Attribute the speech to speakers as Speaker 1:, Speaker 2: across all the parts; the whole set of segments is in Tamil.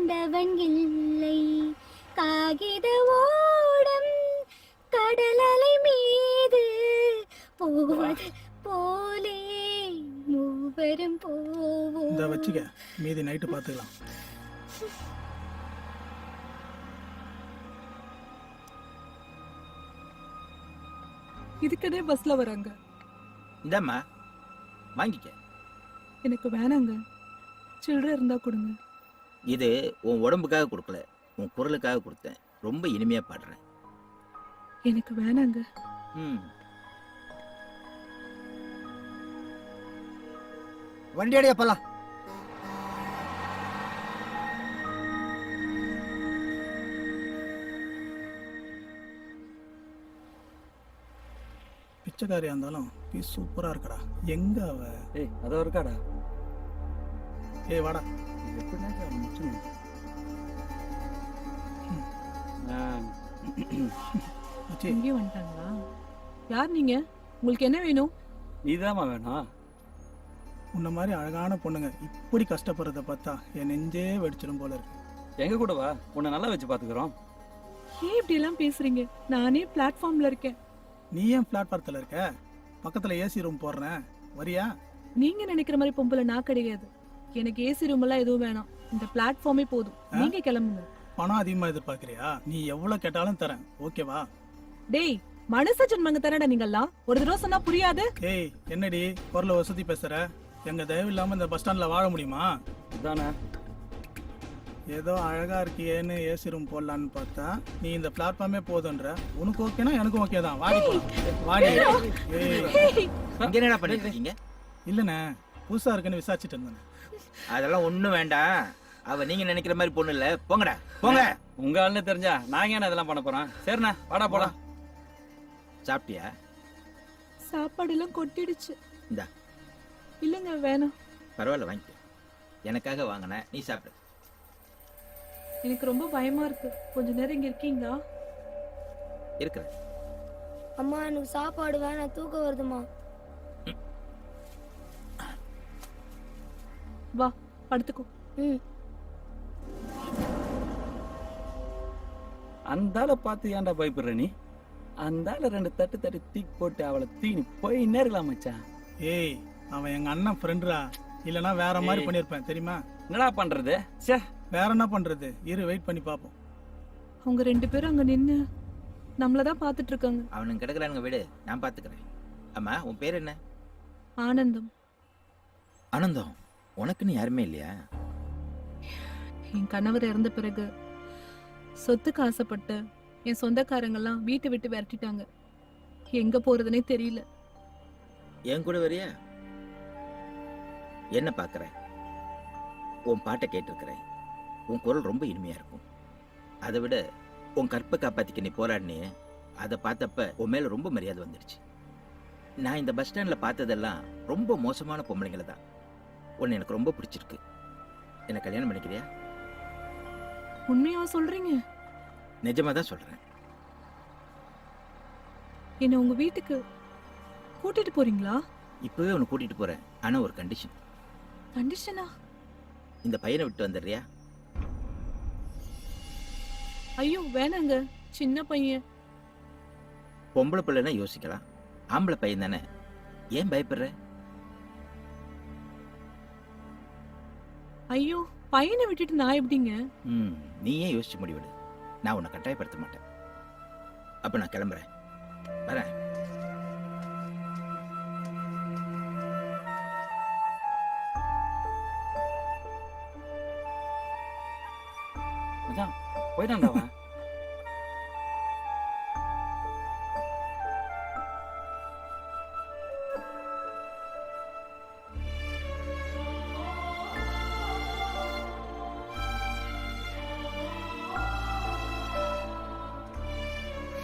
Speaker 1: கொண்டவன் இல்லை. காகித ஓடம் கடலலை மீது போவது போலே மூவரும் போவோம்.
Speaker 2: இந்த வச்சுக்க, மீதி நைட்டு பார்த்துக்கலாம்.
Speaker 3: இதுக்கதே பஸ்ல வராங்க.
Speaker 4: இந்தாம்மா வாங்கிக்க.
Speaker 3: எனக்கு வேணாங்க, சில்லறை இருந்தா கொடுங்க.
Speaker 4: இது உன் உடம்புக்காக கொடுக்கல, உன் குரலுக்காக கொடுத்தேன். ரொம்ப இனிமையா பாடுறேன்.
Speaker 3: எனக்கு வேணாங்க.
Speaker 4: ம்,
Speaker 5: வண்டி அடியா போலாம்.
Speaker 2: பிச்சைக்காரியா இருந்தாலும் பீஸ் சூப்பரா இருக்கடா. எங்க அவ?
Speaker 6: ஏய் அதோ இருக்காடா.
Speaker 2: ஏய் வாடா. மச்சி,
Speaker 3: இங்கேயும் வந்துட்டாங்களா? யார் நீங்க? உங்களுக்கு என்ன வேணும்?
Speaker 6: நீதாம்மா வேணும்.
Speaker 2: உன்ன மாதிரி அழகான பொண்ணுங்க இப்படி கஷ்டப்படுறத பார்த்தா என் நெஞ்சே வெடிச்சிடும் போல இருக்கு.
Speaker 6: எங்க கூட வா, உன்னை நல்லா வச்சு பாத்துக்கிறோம்.
Speaker 3: ஏன் இப்படி எல்லாம் பேசுறீங்க? நானே பிளாட்ஃபார்ம்ல இருக்கேன்.
Speaker 2: நீ ஏன் பிளாட்பாரத்தில் இருக்க? பக்கத்துல ஏசி ரூம் போடுறேன், வரியா?
Speaker 3: நீங்க நினைக்கிற மாதிரி பொம்பளை நான் கிடையாது. எனக்கு ஏசி ரூம் எல்லாம் எதுவும் வேணாம். இந்த பிளாட்ஃபார்மே போதும். நீங்க கிளம்புங்க.
Speaker 2: பணம் அதிகமா எதிர்பார்க்கறியா? நீ எவ்வளவு கேட்டாலும் தரேன், ஓகேவா?
Speaker 3: டேய், மனுஷ ஜென்மங்க தானடா நீங்கெல்லாம். ஒரு தடவை சொன்னா புரியாது.
Speaker 2: ஏய் என்னடி குரல வசதி பேசுற? எங்க தயவு இல்லாம இந்த பஸ் ஸ்டாண்ட்ல வாழ முடியுமா?
Speaker 6: இதானே
Speaker 2: ஏதோ அழகா இருக்கியேன்னு ஏசி ரூம் போடலான்னு பார்த்தா நீ இந்த பிளாட்ஃபார்மே போதுன்ற. உனக்கு ஓகேனா எனக்கும் ஓகே தான். வாடி போலாம். வாடி. ஏய்
Speaker 4: இங்க என்னடா பண்ணிட்டு இருக்கீங்க?
Speaker 2: இல்லண்ணே, புதுசா இருக்குன்னு விசாரிச்சுட்டு இருந்தேன்.
Speaker 4: அதெல்லாம் ஒண்ணும் வேண்டாம். அவ நீங்க நினைக்கிற மாதிரி பொண்ணு இல்ல. போங்கடா போங்க.
Speaker 6: உங்க ஆளுன்னு தெரிஞ்சா நாங்க என்ன இதெல்லாம் பண்ண போறோம்? சரிண்ணா வாடா போலாம்.
Speaker 4: சாப்பிட்டியா?
Speaker 3: சாப்பாடு எல்லாம் கொட்டிடுச்சு.
Speaker 4: இந்தா.
Speaker 3: இல்லங்க வேணாம்.
Speaker 4: பரவாயில்ல வாங்கிக்க. எனக்காக வாங்கின, நீ சாப்பிடு.
Speaker 3: எனக்கு ரொம்ப பயமா இருக்கு. கொஞ்ச நேரம் இங்க இருக்கீங்களா?
Speaker 4: இருக்கிறேன்.
Speaker 1: அம்மா எனக்கு சாப்பாடு வேணாம், தூக்கம் வருதுமா.
Speaker 3: வா படுத்துக்கோ.
Speaker 1: ம்.
Speaker 6: அந்தால பார்த்து ஏன்டா பயப்படுற நீ? அந்தால 2 தட்டு தட்டி தீக்கு போட்டு அவளை தீனி போய் நேரலாம் மச்சான்.
Speaker 2: ஏய் அவன் எங்க அண்ணன் ஃப்ரெண்டுடா. இல்லனா வேற மாதிரி பண்ணிருப்பேன் தெரியுமா?
Speaker 6: என்னடா பண்றது? சே
Speaker 2: வேற என்ன பண்றது? இரு வெயிட் பண்ணி பாப்போம்.
Speaker 3: அவங்க 2 பேரும் அங்க நின்னு நம்மளதான் பாத்துட்டு இருக்காங்க.
Speaker 4: அவனுக்கு கிடக்குறானுங்க, வீடு நான் பாத்துக்கிறேன். அம்மா உன் பேர் என்ன?
Speaker 3: ஆனந்தம்.
Speaker 4: ஆனந்தம். உனக்குன்னு யாருமே இல்லையா?
Speaker 3: என் கணவர் இறந்த பிறகு சொத்துக்கு ஆசைப்பட்டு என் சொந்தக்காரங்க எல்லாம் வீட்டை விட்டு விரட்டிட்டாங்க. எங்க போறதுனே தெரியல.
Speaker 4: என் கூட வரியா? என்ன பாக்குற? உன் பாட்டை கேட்டிருக்கிறேன். உன் குரல் ரொம்ப இனிமையா இருக்கும். அதை விட உன் கற்பை காப்பாத்திக்க நீ போராடினே, அதை பார்த்தப்ப உன் மேல ரொம்ப மரியாதை வந்துடுச்சு. நான் இந்த பஸ் ஸ்டாண்ட்ல பார்த்ததெல்லாம் ரொம்ப மோசமான பொம்பளைங்களை தான். உன்னை எனக்கு ரொம்ப பிடிச்சிருக்கு. என்ன கல்யாணம் பண்ணிக்கிறியா?
Speaker 3: உண்மையா சொல்றீங்க?
Speaker 4: நிஜமா தான் சொல்றேன்.
Speaker 3: என்ன உங்க வீட்டுக்கு கூட்டிட்டு போறீங்களா?
Speaker 4: இப்பவே உன்னை கூட்டிட்டு போறேன். ஆனா ஒரு கண்டிஷன்.
Speaker 3: கண்டிஷனா?
Speaker 4: இந்த பையனை விட்டு வந்துடுறியா?
Speaker 3: ஐயோ வேணாங்க, சின்ன பையன்.
Speaker 4: பொம்பளை பிள்ளைன்னா யோசிக்கலாம், ஆம்பளை பையன் தானே, ஏன் பயப்படுற?
Speaker 3: ஐயோ பையனை விட்டுட்டு நான் எப்படிங்க?
Speaker 4: நீ ஏன் யோசிச்சு முடிவிடு. நான் உன்னை கட்டாயப்படுத்த மாட்டேன். அப்ப நான் கிளம்புறேன், வரேன்.
Speaker 6: மச்சான் போயிட்டான்டா அவன்.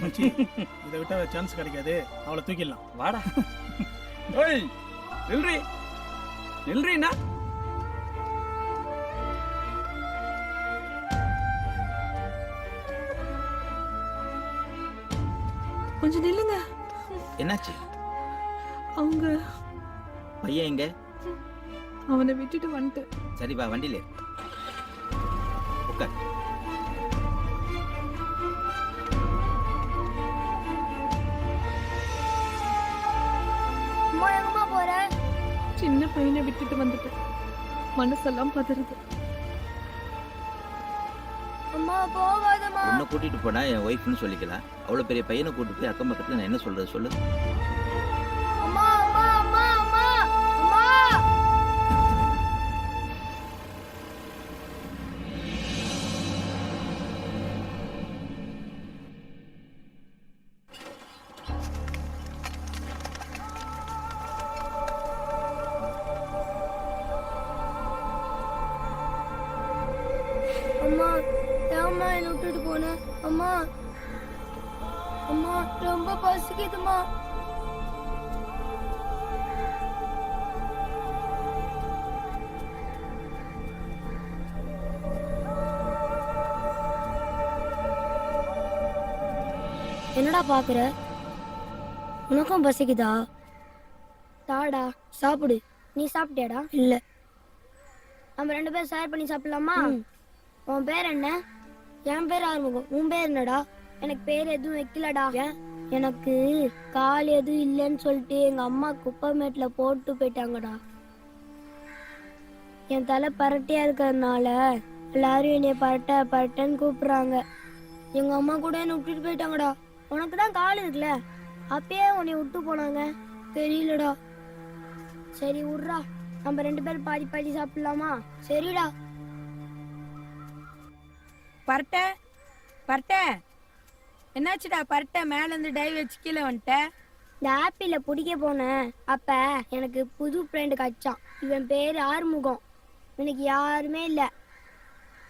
Speaker 2: மச்சி இதை விட்டா சான்ஸ் கிடைக்காது. அவளை தூக்கிடலாம்.
Speaker 6: வாடா. ஏய் நில்றி நில்றீனா?
Speaker 3: கொஞ்சம் நில்லுங்க.
Speaker 4: என்னாச்சு?
Speaker 3: அவங்க
Speaker 4: பையன் எங்க?
Speaker 3: அவனை விட்டுட்டு வந்துட்டு.
Speaker 4: சரி வா, வண்டியில உட்கார்.
Speaker 1: அம்மா எங்கம்மா போற?
Speaker 3: சின்ன பையனை விட்டுட்டு வந்துட்டேன். மனசெல்லாம் பதறுது.
Speaker 1: அம்மா போகாதம்மா.
Speaker 4: உன்னை கூட்டிட்டு போனா என் ஒய்ஃப்னு சொல்லிக்கலாம். அவ்வளவு பெரிய பையனை கூட்டிட்டு போய் அக்கம் பக்கத்துல நான் என்ன சொல்றது சொல்லு.
Speaker 1: அம்மா அம்மா அம்மா அம்மா அம்மா. அம்மா ஏம்மா என்னை விட்டுட்டு போன? அம்மா அம்மா ரொம்ப பசிக்குதுமா. என்னடா பாக்குற? உனக்கும் பசிக்குதா? தாடா சாப்பிடு. நீ சாப்பிட்டியாடா? இல்ல. நம்ம 2 பேரும் ஷேர் பண்ணி சாப்பிடலாமா? உன் பேர் என்ன? என் பேர் ஆறுமுகம். உன் பேர் என்னடா? எனக்கு பேர் எதுவும் வைக்கலடா. எனக்கு கால் எதுவும் இல்லைன்னு சொல்லிட்டு எங்க அம்மா குப்பைமேட்ல போட்டு போயிட்டாங்கடா. என் தலை பரட்டையா இருக்கிறதுனால எல்லாரும் என்னைய பரட்டை பரட்டைன்னு கூப்பிடுறாங்க. எங்க அம்மா கூட என்னை விட்டுட்டு போயிட்டாங்கடா. உனக்கு தான் கால் இருக்குல்ல, அப்பயே உன்னை விட்டு போனாங்க. தெரியலடா. சரி விட்றா, நம்ம 2 பேரும் பாதி பாதி சாப்பிடலாமா? சரிடா.
Speaker 5: பரட்ட பரட்ட என்னாச்சுடா? பரட்ட மேல இருந்து டைவ் வச்சு கீழே வந்துட்ட.
Speaker 1: இந்த ஆப்பிள பிடிக்க போனேன். அப்ப எனக்கு புது ஃப்ரெண்டு கிடைச்சான். இவன் பேரு ஆறுமுகம். எனக்கு யாருமே இல்லை.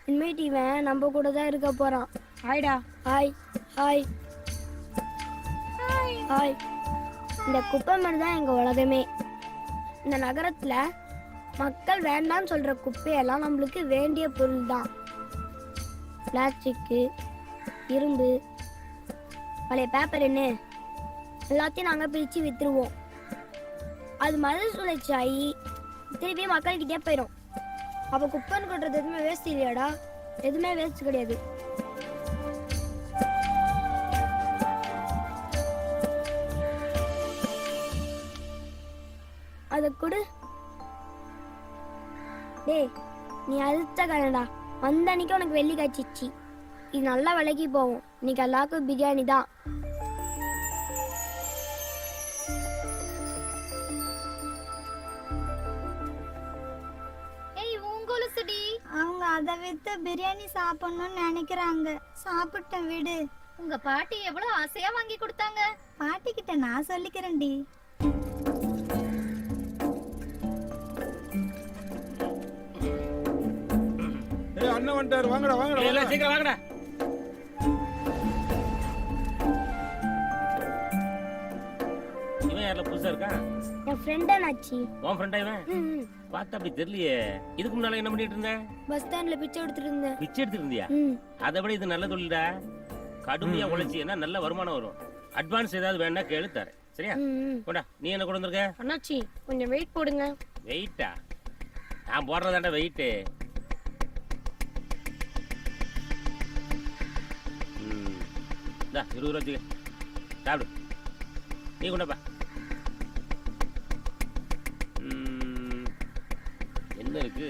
Speaker 1: இனிமேட்டு இவன் நம்ம கூட தான் இருக்க போறான்.
Speaker 5: ஆயிடா.
Speaker 1: Hi hi hi. இந்த குப்பை மாதிரி தான் எங்க உலகமே. இந்த நகரத்துல மக்கள் வேண்டாம்னு சொல்ற குப்பையெல்லாம் நம்மளுக்கு வேண்டிய பொருள் தான். பிளாஸ்டிக்கு, இரும்பு, பழைய பேப்பர் என்ன எல்லாத்தையும் நாங்கள் பிரித்து விற்றுருவோம். அது மறுசுழற்சி ஆகி திருப்பி மக்கள்கிட்டே போயிடும். அப்போ குப்பைன்னு கொட்டுறது எதுவுமே வேஸ்ட் இல்லையாடா? எதுவுமே வேஸ்ட் கிடையாது. அதை கொடு. டேய் நீ அழுத்த கலடா. வந்த அன்னைக்கு உனக்கு வெள்ளி காய்ச்சிச்சு. இது நல்லா விலைக்கு போகும். இன்னைக்கு எல்லாருக்கும் பிரியாணி தான்.
Speaker 7: அவங்க அதை வித்து பிரியாணி சாப்பிடணும்னு நினைக்கிறாங்க. சாப்பிட்டேன் விடு.
Speaker 8: உங்க பாட்டி எவ்வளவு ஆசையா வாங்கி கொடுத்தாங்க.
Speaker 7: பாட்டி கிட்ட நான் சொல்லிக்கிறேன்டி.
Speaker 9: அண்ணன் வந்துட்டாரு. வாங்கடா வாங்கடா
Speaker 6: சீக்கிரம் வாங்கடா. இவன் யாரில் புதுசா இருக்கான்?
Speaker 1: என் ஃப்ரெண்டா நாச்சி.
Speaker 6: உன் ஃப்ரெண்டா இவன்? பார்த்தா அப்படி தெரியலையே. இதுக்கு முன்னால என்ன பண்ணிட்டு இருந்த?
Speaker 1: பஸ் ஸ்டாண்ட்ல பிச்சை எடுத்துட்டு இருந்தேன்.
Speaker 6: பிச்சை எடுத்துட்டு இருந்தியா? அதை விட இது நல்ல தொழில்டா. கடுமையா உழைச்சின்னா நல்ல வருமானம் வரும். அட்வான்ஸ் ஏதாவது வேணா கேளு தரேன். சரியா? போடா. நீ என்ன கொண்டு வந்திருக்க?
Speaker 1: அண்ணாச்சி கொஞ்சம் வெயிட் போடுங்க.
Speaker 6: வெயிட்டா? நான் போடுறதாண்டா வெயிட்டு. இந்தா 20 ரூபா வச்சுக்க. சாப்பிடு. நீ கொண்டப்பா. என்ன இருக்கு?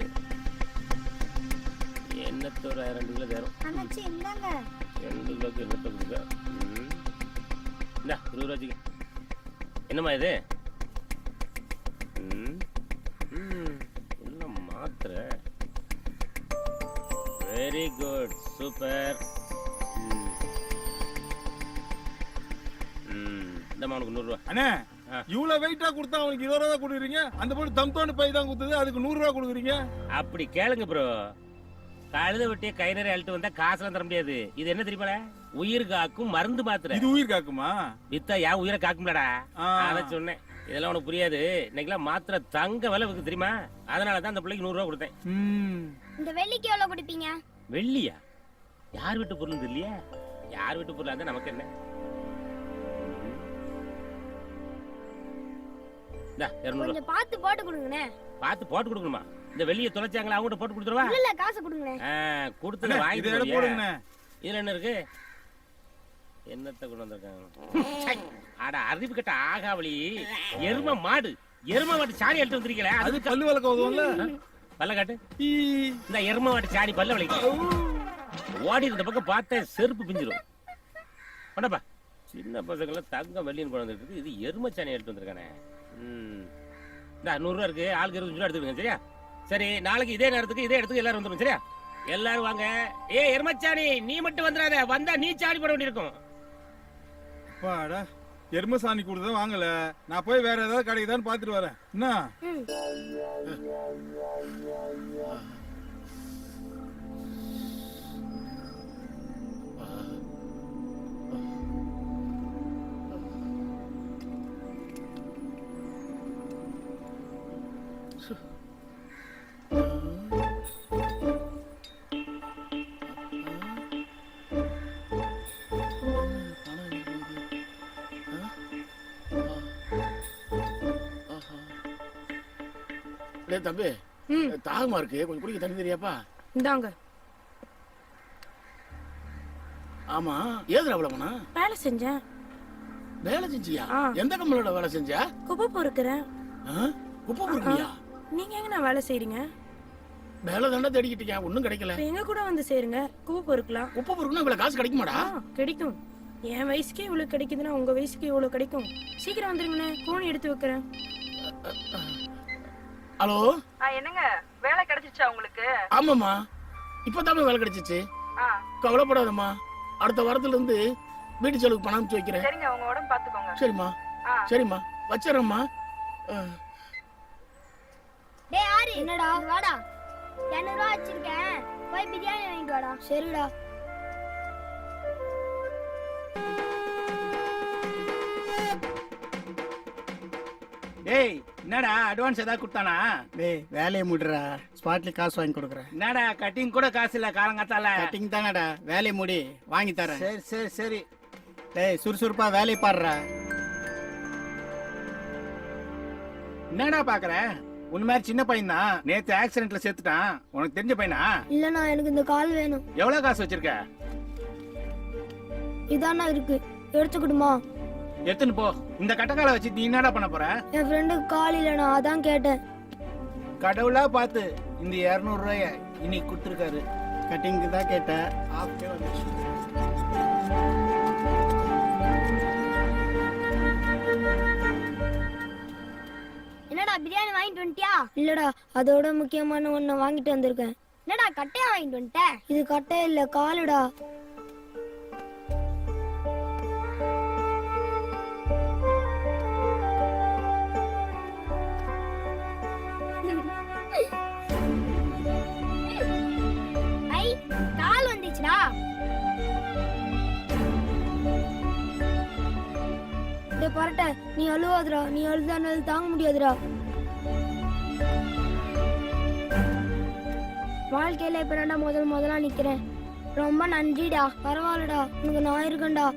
Speaker 6: எண்ணத்தை ஒரு 2 கிலோ தரும்.
Speaker 7: அண்ணாச்சி இந்தாங்க.
Speaker 6: 2 கிலோக்கு எண்ணத்தை கொடுக்க. இந்தா 20 ரூபா வச்சுக்க. என்னம்மா இது? என்ன மாத்திரை? Very good, super. இந்தம்மா உனக்கு 100 ரூபா.
Speaker 9: அண்ணே இவ்வளவு வெயிட்டா கொடுத்தா அவனுக்கு 20 ரூபா கொடுக்குறீங்க. அந்த பொண்ணு தம்தோண்டு பை தான் கொடுத்தது, அதுக்கு 100 ரூபா கொடுக்குறீங்க.
Speaker 6: அப்படி கேளுங்க ப்ரோ. கழுத வெட்டிய கை நிறைய அழுட்டு வந்தா காசுலாம் தர முடியாது. இது என்ன தெரியுமா? உயிர் காக்கும் மருந்து மாத்திரை.
Speaker 9: இது உயிர் காக்குமா?
Speaker 6: வித்தா யா உயிரை காக்கும்லடா. அத சொன்னேன். இதெல்லாம் உனக்கு புரியாது. இன்னைக்கெல்லாம் மாத்திரை தங்க விலை விற்கு தெரியுமா? அதனாலதான் அந்த பிள்ளைக்கு 100 ரூபா கொடுத்தேன்.
Speaker 1: இந்த வெள்ளிக்கு எவ்வளவு கொடுப்பீங்க?
Speaker 6: வெள்ளியா? யார் வீட்டு பொருள் தெரியலையா? யார் வீட்டு பொருளா இருந்தா நமக்கு என்ன? 200
Speaker 1: கொஞ்சம் பார்த்து போட்டு கொடுங்கண்ணே.
Speaker 6: பார்த்து போட்டு கொடுக்கணுமா? இந்த வெளிய தொலைச்சாங்களா அவங்ககிட்ட போட்டு கொடுத்துருவா.
Speaker 1: இல்ல காசு கொடுங்களேன்.
Speaker 6: கொடுத்தத
Speaker 9: இதை
Speaker 6: வாங்கிட்டு
Speaker 9: எடுத்து போடுங்கண்ணே.
Speaker 6: இதுல என்ன இருக்கு? என்னத்தை கொண்டு வந்திருக்காங்க? அட அறிவு கட்ட ஆகாவளி, எரும மாடு சாணி எடுத்து வந்திருக்கீங்களே,
Speaker 9: அது
Speaker 6: அது
Speaker 9: பல்லு வளர்க்க உதவும்ல.
Speaker 6: பல்ல காட்டு. இந்த எரும மாட்டு சாணி பல்ல வலிக்க ஓடி இந்த பக்கம் பார்த்தேன் செருப்பு பிஞ்சிரும். பண்ணப்பா சின்ன பசங்களை தங்கம் வெள்ளின்னு கொண்டு வந்துருக்கு. இது எரும சாணி எடுத்து வந்திருக்கானே. இந்த 100 ரூபா இருக்கு, ஆளுக்கு 20 ரூபா எடுத்துக்கங்க. சரியா? சரி, நாளைக்கு இதே நேரத்துக்கு இதே இடத்துக்கு எல்லாரும் வந்துடும். சரியா? எல்லாரும் வாங்க. எருமச்சாணி நீ மட்டும் வந்துடாத, வந்தா நீ சாணி போட வேண்டியிருக்கும்.
Speaker 9: அப்பாடா, எருமை சாணி கொடுத்தா வாங்கல. நான் போய் வேற ஏதாவது கிடைக்குதான்னு பாத்துட்டு வரேன். என்ன?
Speaker 10: தம்பி, தாகமா இருக்கு, கொஞ்சம் குடிக்க தண்ணி தெரியாப்பா?
Speaker 5: இந்தாங்க.
Speaker 10: ஆமா, ஏதுல அவ்வளவுனா?
Speaker 5: வேலை செஞ்சேன்.
Speaker 10: வேலை செஞ்சியா? எந்த கம்பெனியோட வேலை செஞ்சா?
Speaker 5: குப்பை பொறுக்கிறேன்.
Speaker 10: குப்பை பொறுக்கியா?
Speaker 5: நீங்க எங்க நான் வேலை செய்றீங்க?
Speaker 10: வேலை தாண்டா தேடிக்கிட்டீங்க, ஒண்ணும் கிடைக்கல.
Speaker 5: எங்க கூட வந்து சேருங்க, குப்பை பொறுக்கலாம்.
Speaker 10: குப்பை பொறுக்குனா இவ்வளவு காசு கிடைக்குமாடா?
Speaker 5: கிடைக்கும். என் வயசுக்கே இவ்வளவு கிடைக்குதுன்னா உங்க வயசுக்கு இவ்வளவு கிடைக்கும். சீக்கிரம் வந்துருங்கண்ணே, கோணி எடுத்து வைக்கிறேன்.
Speaker 10: ஹலோ,
Speaker 5: என்னங்க வேலை கிடைச்சிச்சா உங்களுக்கு?
Speaker 10: ஆமாம்மா, இப்பதான் வேலை கிடைச்சிச்சு. கவலைப்படாதம்மா, அடுத்த வாரத்துல இருந்து வீட்டு செலவுக்கு பணம் அனுப்பிச்சு வைக்கிறேன்.
Speaker 5: சரிங்க, உங்க உடம்பு பாத்துக்கோங்க.
Speaker 10: சரிம்மா, சரிம்மா, வச்சிடறேம்மா.
Speaker 1: டேய் ஆரி, என்னடா வாடா, 200 ரூபா வச்சிருக்கேன், போய் பிரியாணி வாங்கிட்டு வாடா. சரிடா.
Speaker 4: டேய், என்னடா அட்வான்ஸ் ஏதாவது கொடுத்தானா?
Speaker 2: டேய் வேலையை முடிடா, ஸ்பாட்ல காசு வாங்கி கொடுக்குறேன்.
Speaker 4: என்னடா கட்டிங் கூட காசு இல்ல காலங்காத்தால?
Speaker 2: கட்டிங் தானடா, வேலையை முடி, வாங்கி தரேன்.
Speaker 4: சரி சரி சரி.
Speaker 2: டேய் சுறுசுறுப்பா வேலையை பாடுறா.
Speaker 4: என்னடா பாக்குற? உன் மாதிரி சின்ன பையன் தான், நேத்து ஆக்சிடென்ட்ல செத்துட்டான். உனக்கு தெரிஞ்ச பையனா?
Speaker 1: இல்லண்ணா, எனக்கு இந்த கால் வேணும்.
Speaker 4: எவ்வளவு காசு வச்சிருக்க?
Speaker 1: இதானா இருக்கு, எடுத்துக்கிடுமா?
Speaker 4: எடுத்துன்னு போ. இந்த கட்டக்கால வச்சு நீ என்னடா பண்ண போற?
Speaker 1: என் ஃப்ரெண்டுக்கு கால் இல்லைண்ணா, அதான் கேட்டேன்.
Speaker 4: கடவுளா பார்த்து இந்த 200 ரூபாய இன்னைக்கு கொடுத்துருக்காரு.
Speaker 2: கட்டிங்க்கு தான் கேட்டேன்.
Speaker 1: என்னடா பிரியாணி வாங்கிட்டு வந்துட்டியா? இல்லடா, அதோட முக்கியமான ஒண்ணு வாங்கிட்டு வந்திருக்கேன். என்னடா கட்டையா வாங்கிட்டு வந்துட்ட? இது கட்டை இல்ல, காலுடா. ஐ, கால் வந்துச்சுடா. டேய் பரட்ட, நீ அழுவாதடா, நீ அழுதானால தாங்க முடியாதுடா. வாழ்க்கையில இப்ப நான் முதலா நிக்கிறேன். ரொம்ப நன்றிடா, பரவாயில்லடா, உனக்கு நான் இருக்கேன்டா.